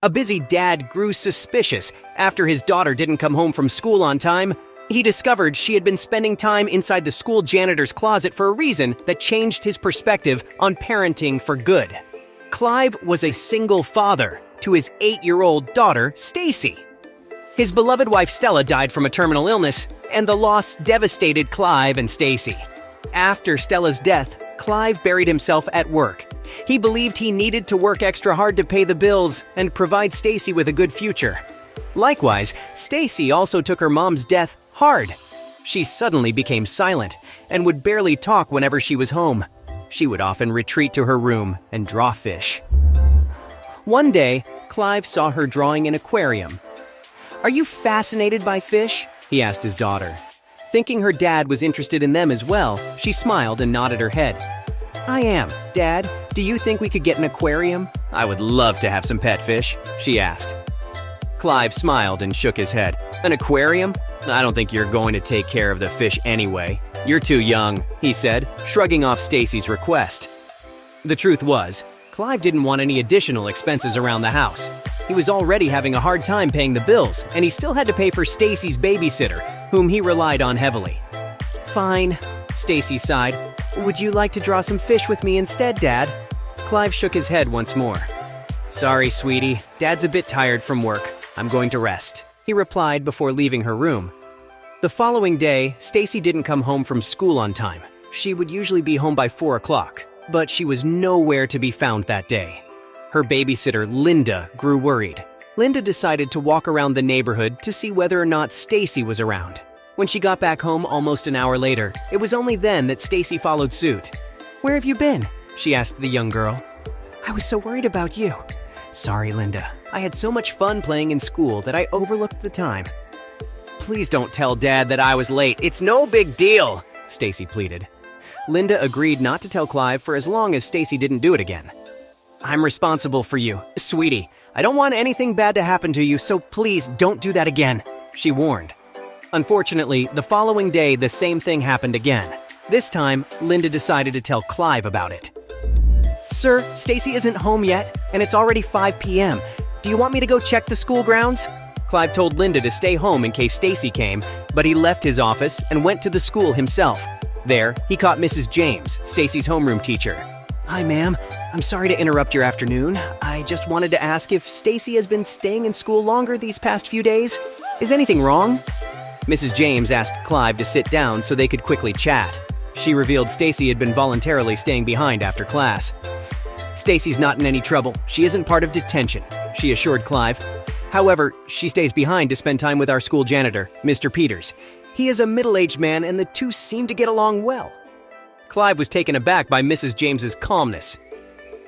A busy dad grew suspicious after his daughter didn't come home from school on time. He discovered she had been spending time inside the school janitor's closet for a reason that changed his perspective on parenting for good. Clive was a single father to his 8-year-old daughter, Stacy. His beloved wife Stella died from a terminal illness, and the loss devastated Clive and Stacy. After Stella's death, Clive buried himself at work. He believed he needed to work extra hard to pay the bills and provide Stacy with a good future. Likewise, Stacy also took her mom's death hard. She suddenly became silent and would barely talk whenever she was home. She would often retreat to her room and draw fish. One day, Clive saw her drawing an aquarium. "Are you fascinated by fish?" he asked his daughter. Thinking her dad was interested in them as well, she smiled and nodded her head. "I am. Dad, do you think we could get an aquarium?" "I would love to have some pet fish," she asked. Clive smiled and shook his head. "An aquarium? I don't think you're going to take care of the fish anyway. You're too young," he said, shrugging off Stacy's request. The truth was, Clive didn't want any additional expenses around the house. He was already having a hard time paying the bills, and he still had to pay for Stacy's babysitter, whom he relied on heavily. "Fine," Stacy sighed. "Would you like to draw some fish with me instead, Dad?" Clive shook his head once more. "Sorry, sweetie. Dad's a bit tired from work. I'm going to rest," he replied before leaving her room. The following day, Stacy didn't come home from school on time. She would usually be home by 4 o'clock, but she was nowhere to be found that day. Her babysitter, Linda, grew worried. Linda decided to walk around the neighborhood to see whether or not Stacy was around. When she got back home almost an hour later, it was only then that Stacy followed suit. "Where have you been?" she asked the young girl. "I was so worried about you." "Sorry, Linda. I had so much fun playing in school that I overlooked the time." "Please don't tell Dad that I was late. It's no big deal," Stacy pleaded. Linda agreed not to tell Clive for as long as Stacy didn't do it again. "I'm responsible for you, sweetie. I don't want anything bad to happen to you, so please don't do that again," she warned. Unfortunately, the following day, the same thing happened again. This time, Linda decided to tell Clive about it. "Sir, Stacy isn't home yet, and it's already 5 p.m. Do you want me to go check the school grounds?" Clive told Linda to stay home in case Stacy came, but he left his office and went to the school himself. There, he caught Mrs. James, Stacy's homeroom teacher. "Hi, ma'am. I'm sorry to interrupt your afternoon. I just wanted to ask if Stacy has been staying in school longer these past few days. Is anything wrong?" Mrs. James asked Clive to sit down so they could quickly chat. She revealed Stacy had been voluntarily staying behind after class. "Stacy's not in any trouble. She isn't part of detention," she assured Clive. "However, she stays behind to spend time with our school janitor, Mr. Peters. He is a middle-aged man and the two seem to get along well." Clive was taken aback by Mrs. James's calmness.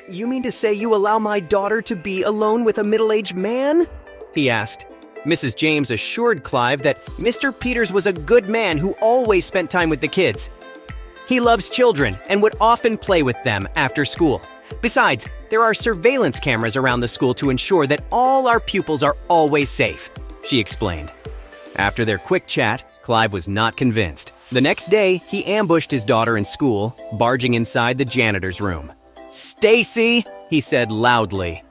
"You mean to say you allow my daughter to be alone with a middle-aged man?" he asked. Mrs. James assured Clive that Mr. Peters was a good man who always spent time with the kids. He loves children and would often play with them after school. Besides, there are surveillance cameras around the school to ensure that all our pupils are always safe, she explained. After their quick chat, Clive was not convinced. The next day, he ambushed his daughter in school, barging inside the janitor's room. "Stacy!" he said loudly.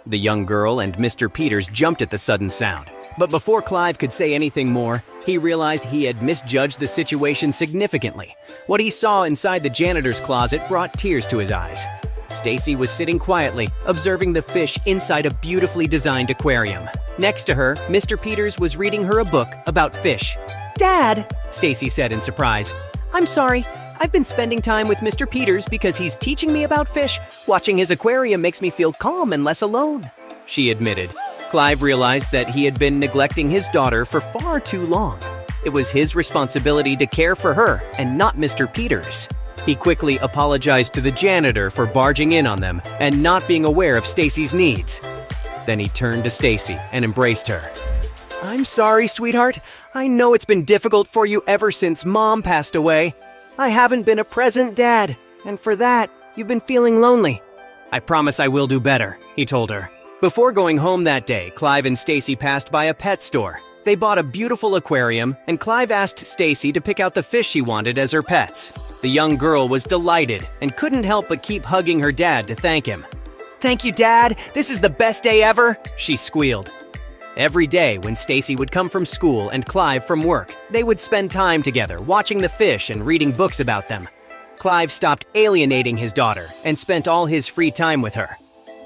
The young girl and Mr. Peters jumped at the sudden sound. But before Clive could say anything more, he realized he had misjudged the situation significantly. What he saw inside the janitor's closet brought tears to his eyes. Stacy was sitting quietly, observing the fish inside a beautifully designed aquarium. Next to her, Mr. Peters was reading her a book about fish. "Dad," Stacy said in surprise, "I'm sorry. I've been spending time with Mr. Peters because he's teaching me about fish. Watching his aquarium makes me feel calm and less alone," she admitted. Clive realized that he had been neglecting his daughter for far too long. It was his responsibility to care for her and not Mr. Peters. He quickly apologized to the janitor for barging in on them and not being aware of Stacy's needs. Then he turned to Stacy and embraced her. "I'm sorry, sweetheart. I know it's been difficult for you ever since Mom passed away. I haven't been a present dad, and for that, you've been feeling lonely." "I promise I will do better," he told her. Before going home that day, Clive and Stacy passed by a pet store. They bought a beautiful aquarium, and Clive asked Stacy to pick out the fish she wanted as her pets. The young girl was delighted and couldn't help but keep hugging her dad to thank him. Thank you, Dad. This is the best day ever, she squealed. Every day when Stacy would come from school and Clive from work, they would spend time together watching the fish and reading books about them. Clive stopped alienating his daughter and spent all his free time with her.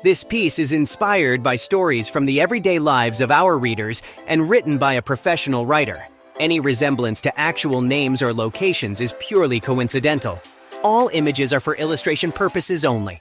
This piece is inspired by stories from the everyday lives of our readers and written by a professional writer. Any resemblance to actual names or locations is purely coincidental. All images are for illustration purposes only.